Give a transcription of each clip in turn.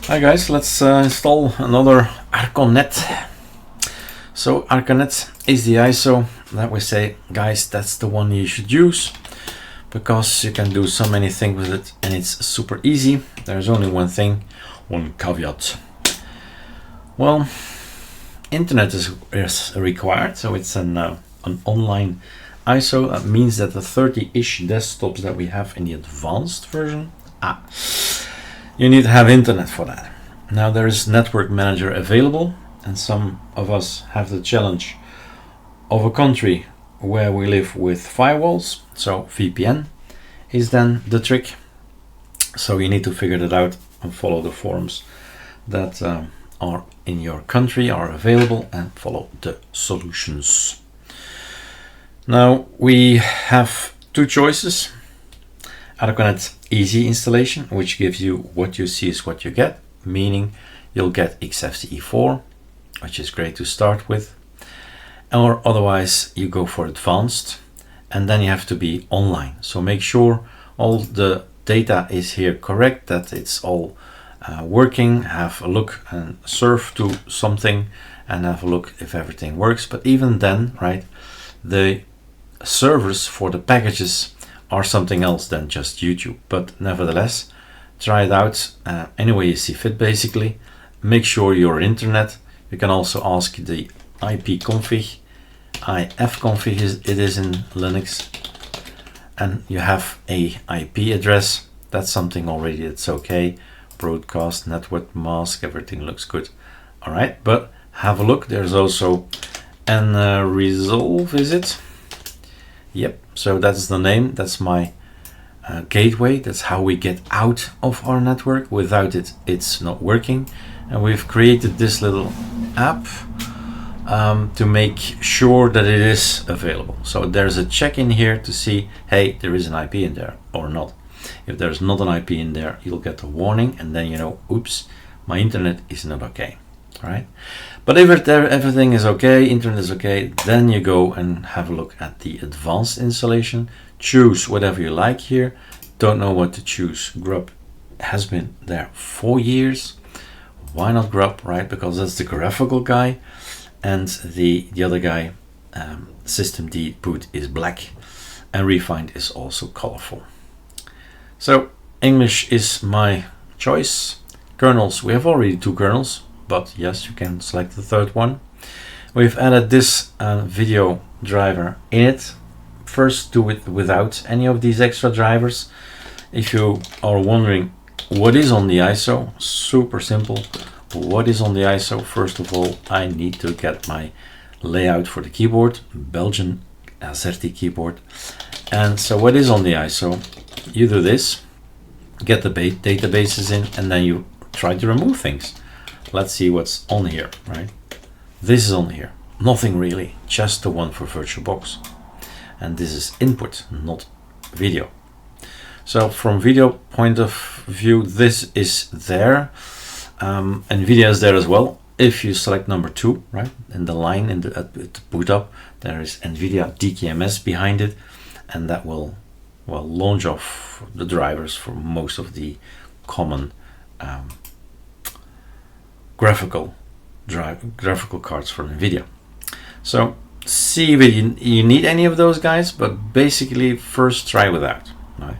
Hi guys, let's install another ArcoNet. So ArcoNet is the ISO that we say, guys, that's the one you should use because you can do so many things with it and it's super easy. There's only one thing, one caveat. Well, internet is required, so it's an online ISO. That means that the 30-ish desktops that we have in the advanced version, you need to have internet for that. Now there is Network Manager available, and some of us have the challenge of a country where we live with firewalls, so VPN is then the trick. So you need to figure that out and follow the forums that are in your country, are available, and follow the solutions. Now we have two choices. ArcoNet Easy installation, which gives you what you see is what you get, meaning you'll get XFCE4, which is great to start with, or otherwise you go for advanced, and then you have to be online. So make sure all the data is here correct, that it's all working. Have a look and surf to something and have a look if everything works. But even then, right, the servers for the packages are something else than just YouTube, but nevertheless try it out any way you see fit. Basically make sure your internet, you can also ask the IP config, ifconfig it is in Linux, and you have a IP address. That's something already that's okay. Broadcast, network mask, everything looks good. All right, but have a look. There's also an resolve, is it? Yep, so that's the name, that's my gateway. That's how we get out of our network. Without it, it's not working. And we've created this little app to make sure that it is available. So there's a check in here to see, hey, there is an IP in there or not. If there's not an IP in there, you'll get a warning, and then you know, oops, my internet is not okay. All right, but if everything is okay, internet is okay, then you go and have a look at the advanced installation. Choose whatever you like here. Don't know what to choose. Grub has been there for years. Why not Grub, right? Because that's the graphical guy, and the other guy, systemd boot, is black, and refined is also colorful. So English is my choice. Kernels, we have already two kernels, but yes, you can select the third one. We've added this video driver in it. First, do it without any of these extra drivers. If you are wondering what is on the ISO, super simple. What is on the ISO? First of all, I need to get my layout for the keyboard, Belgian AZERTY keyboard. And so what is on the ISO? You do this, get the databases in, and then you try to remove things. Let's see what's on here, right? This is on here, nothing really, just the one for VirtualBox. And this is input, not video. So from video point of view, this is there. NVIDIA is there as well. If you select number 2, right, in the line at the boot up, there is NVIDIA DKMS behind it, and that will launch off the drivers for most of the common graphical cards for NVIDIA. So see if you need any of those guys, but basically first try without. Right?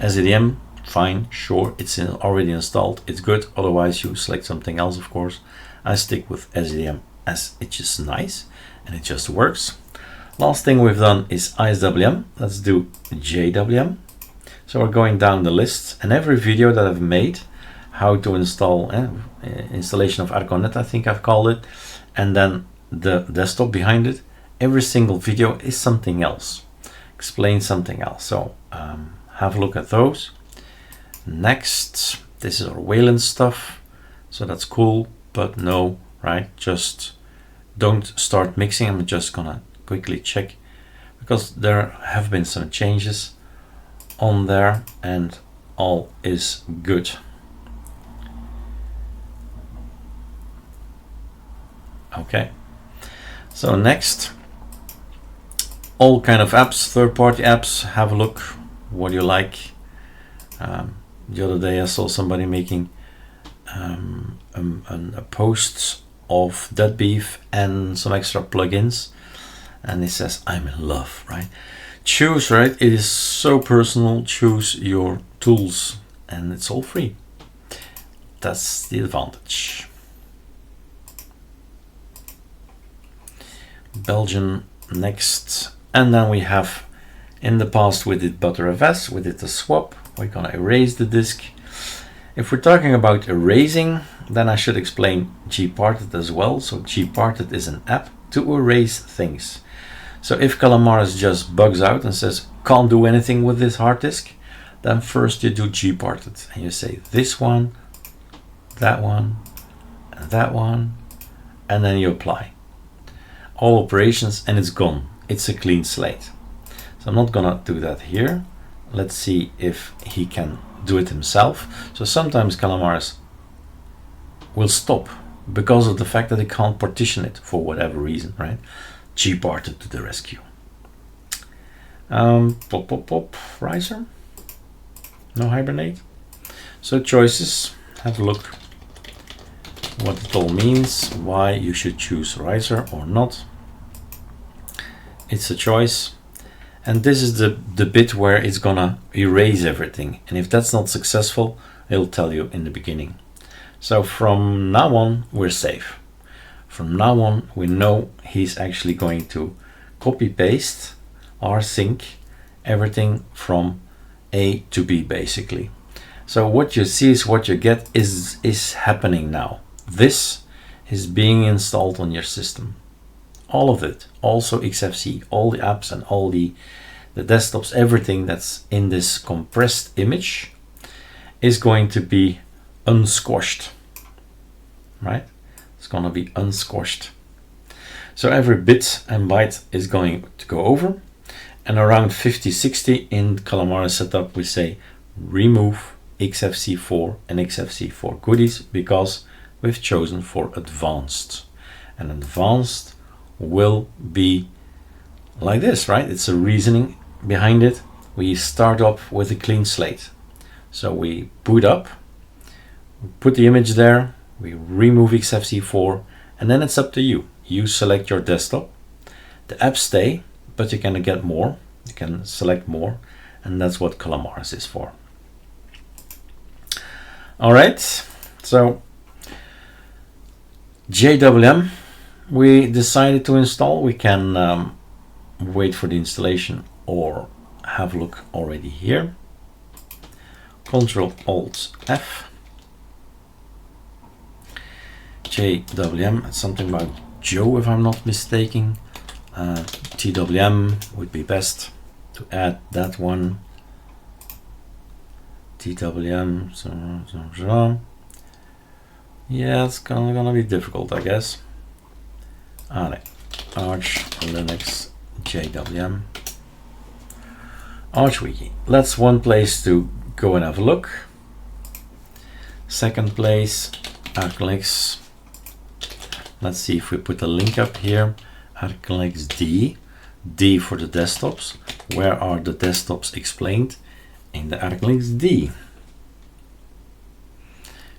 SDM, fine, sure, it's already installed, it's good. Otherwise you select something else, of course. I stick with SDM as it's just nice and it just works. Last thing we've done is ISWM. Let's do JWM. So we're going down the list, and every video that I've made, how to install installation of ArcoNet, I think I've called it, and then the desktop behind it, every single video is something else, explain something else. So have a look at those. Next, this is our Wayland stuff, so that's cool, but no, right, just don't start mixing. I'm just gonna quickly check because there have been some changes on there and all is good. Okay, so next, all kind of apps, third-party apps, have a look what you like. The other day I saw somebody making a post of that beef and some extra plugins, and it says I'm in love, right? Choose, right? It is so personal. Choose your tools, and it's all free. That's the advantage. Belgian next, and then we have, in the past we did Btrfs, we did the swap. We're gonna erase the disk. If we're talking about erasing, then I should explain Gparted as well. So Gparted is an app to erase things. So if Calamares just bugs out and says can't do anything with this hard disk, then first you do Gparted and you say this one, that one, and that one, and then you apply all operations and it's gone. It's a clean slate. So I'm not gonna do that here. Let's see if he can do it himself. So sometimes Calamares will stop because of the fact that he can't partition it for whatever reason, right? Gparted to the rescue. Riser, no hibernate. So choices, have a look what it all means, why you should choose riser or not. It's a choice, and this is the bit where it's gonna erase everything, and if that's not successful, it'll tell you in the beginning. So from now on we're safe. From now on we know he's actually going to copy paste or sync everything from A to B basically. So what you see is what you get is happening now. This is being installed on your system. All of it, also XFC, all the apps and all the desktops, everything that's in this compressed image is going to be unsquashed, right? It's going to be unsquashed. So every bit and byte is going to go over, and around 50-60 in Calamares setup we say remove XFC4 and XFC4 goodies because we've chosen for advanced, and advanced will be like this, right? It's a reasoning behind it. We start up with a clean slate. So we boot up, we put the image there, we remove XFC4, and then it's up to you. You select your desktop. The apps stay, but you can get more. You can select more, and that's what Calamares is for. All right, so Jwm we decided to install. We can wait for the installation or have a look already here. Ctrl-Alt-F. Jwm, it's something about Joe if I'm not mistaken. TWM would be best to add that one. TWM, yeah, it's gonna be difficult, I guess. ArcoLinux Jwm Arch Wiki. That's one place to go and have a look. Second place, ArcoLinux. Let's see if we put a link up here. ArcoLinux D for the desktops. Where are the desktops explained? In the ArcoLinux D.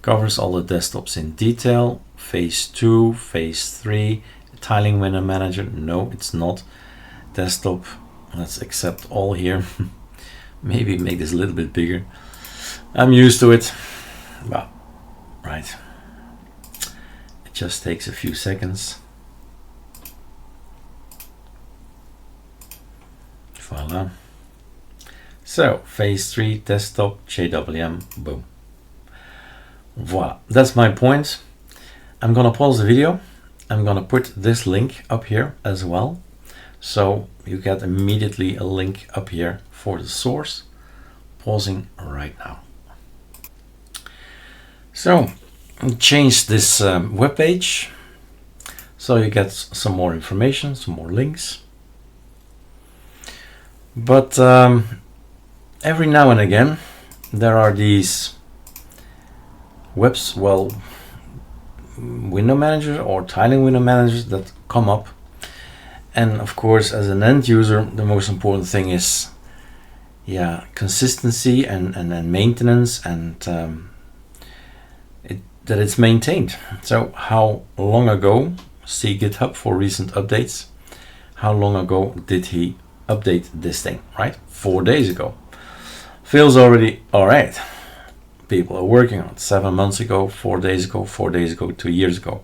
Covers all the desktops in detail. Phase 2, Phase 3, tiling window manager. No, it's not. Desktop. Let's accept all here. Maybe make this a little bit bigger. I'm used to it. Well, right. It just takes a few seconds. Voila. So, Phase 3, desktop, Jwm, boom. Voila, that's my point. I'm gonna pause the video. I'm gonna put this link up here as well. So you get immediately a link up here for the source. Pausing right now. So, change this web page. So you get some more information, some more links. But every now and again, there are these window managers or tiling window managers that come up, and of course as an end user the most important thing is consistency and maintenance, and that it's maintained. So how long ago, see GitHub for recent updates, how long ago did he update this thing, right? 4 days ago. Feels already all right. People are working on it 7 months ago, 4 days ago, 4 days ago, 2 years ago.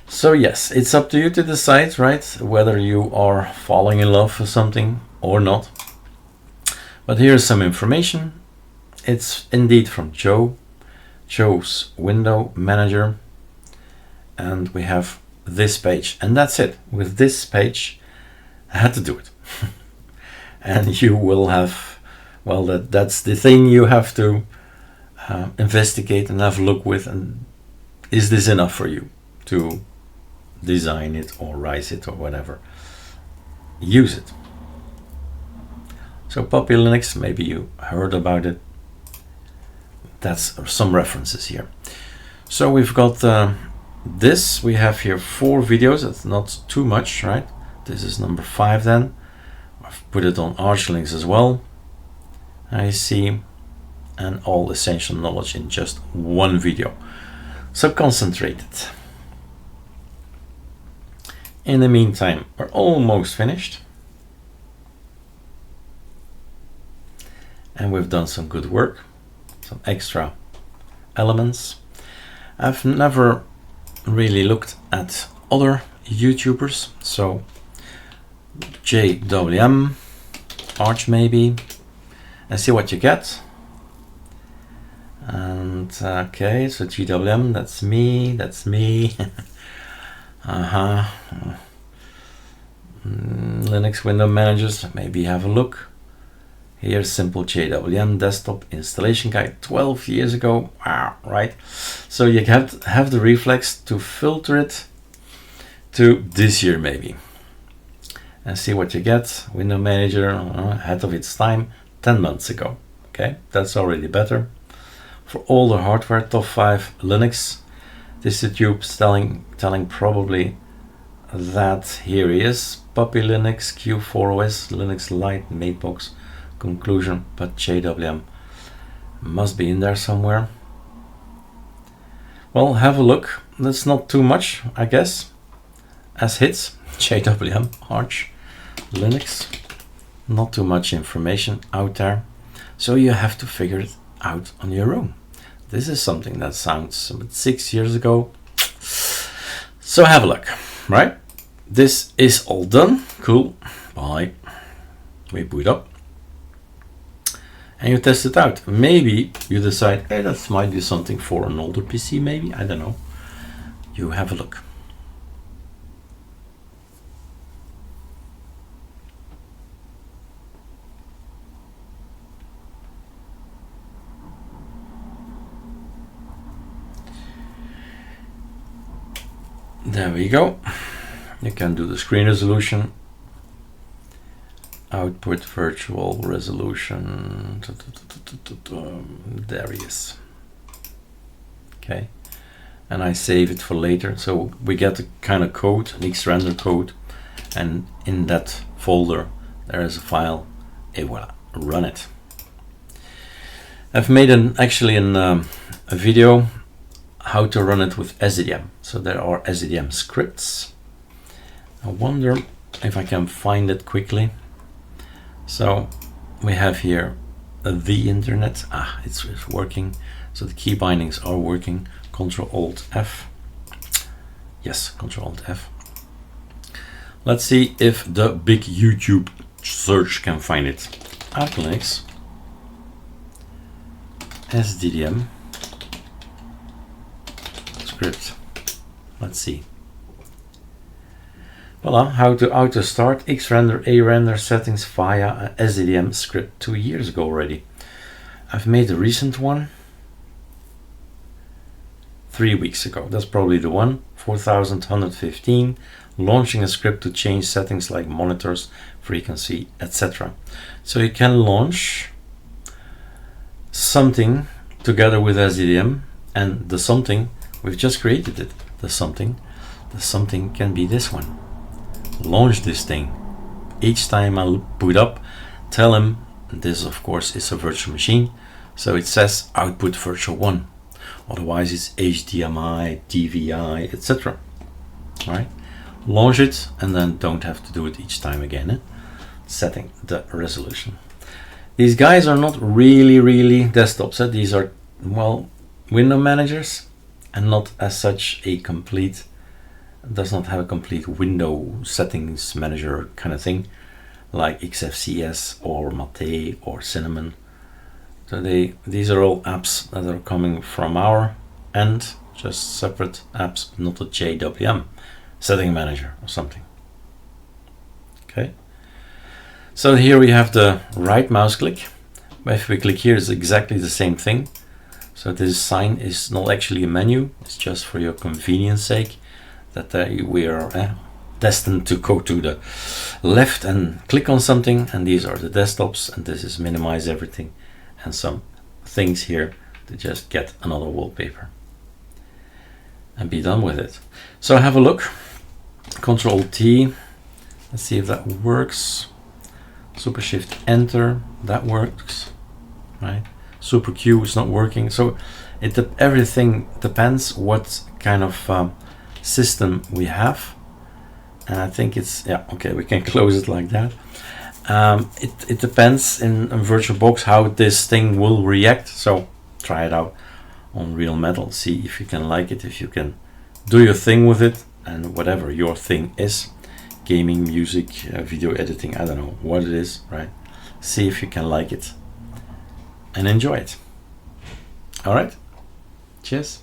So yes, it's up to you to decide, right, whether you are falling in love with something or not. But here's some information. It's indeed from Joe's window manager, and we have this page, and that's it. With this page, I had to do it. And you will have, well, that's the thing you have to investigate and have a look with, and is this enough for you to design it or write it or whatever? Use it. So Puppy Linux, maybe you heard about it. That's some references here. So we've got this. We have here 4 videos. That's not too much, right? This is number 5 then. I've put it on ArcoLinux as well. I see. And all essential knowledge in just one video. So concentrated. In the meantime, we're almost finished. And we've done some good work. Some extra elements. I've never really looked at other YouTubers, so Jwm Arch maybe, and see what you get. And okay, so GWM, that's me. Linux window managers, maybe have a look. Here's simple JWM desktop installation guide 12 years ago. Wow, right? So you have the reflex to filter it to this year maybe. And see what you get. Window manager, ahead of its time, 10 months ago. Okay, that's already better. For all the hardware, top 5 Linux. This is YouTube telling probably that here he is. Puppy Linux, Q4OS, Linux Lite, Matebox. Conclusion, but JWM must be in there somewhere. Well, have a look. That's not too much, I guess, as hits. Jwm Arch Linux, not too much information out there, so you have to figure it out on your own. This is something that sounds about 6 years ago, so have a look. Right, this is all done. Cool. Bye. We boot up and you test it out. Maybe you decide, hey, that might be something for an older PC, maybe, I don't know. You have a look. There we go. You can do the screen resolution, output virtual resolution. There he is. Okay, and I save it for later, so we get a kind of code, an Xrender code, and in that folder there is a file. Et voila, run it. I've made a video how to run it with SDM. So there are SDM scripts. I wonder if I can find it quickly. So we have here the internet. It's working. So the key bindings are working. Ctrl-Alt-F. Yes, Ctrl-Alt-F. Let's see if the big YouTube search can find it. ArcoLinux SDM script. Let's see. Voila, how to auto start Xrender, A-render settings via a SDM script 2 years ago already. I've made a recent one 3 weeks ago. That's probably the one. 4115, launching a script to change settings like monitors, frequency, etc. So you can launch something together with SDM, and the something, we've just created it. The something can be this one. Launch this thing. Each time I boot up, tell him this of course is a virtual machine, so it says output virtual 1. Otherwise it's HDMI, DVI, etc. All right, launch it and then don't have to do it each time again. Setting the resolution. These guys are not really desktops. These are, well, window managers, and not as such a complete, does not have a complete window settings manager kind of thing like XFCS or Mate or Cinnamon. So these are all apps that are coming from our end, just separate apps, not a JWM setting manager or something. Okay. So here we have the right mouse click. If we click here, it's exactly the same thing. So this sign is not actually a menu. It's just for your convenience sake that we are destined to go to the left and click on something. And these are the desktops, and this is minimize everything and some things here to just get another wallpaper and be done with it. So have a look. Control T. Let's see if that works. Super Shift Enter, that works, right? Super Q is not working. So everything depends what kind of system we have. And I think it's, yeah, okay, we can close it like that. It depends in VirtualBox how this thing will react. So try it out on real metal, see if you can like it, if you can do your thing with it, and whatever your thing is. Gaming, music, video editing, I don't know what it is, right? See if you can like it and enjoy it. All right, cheers.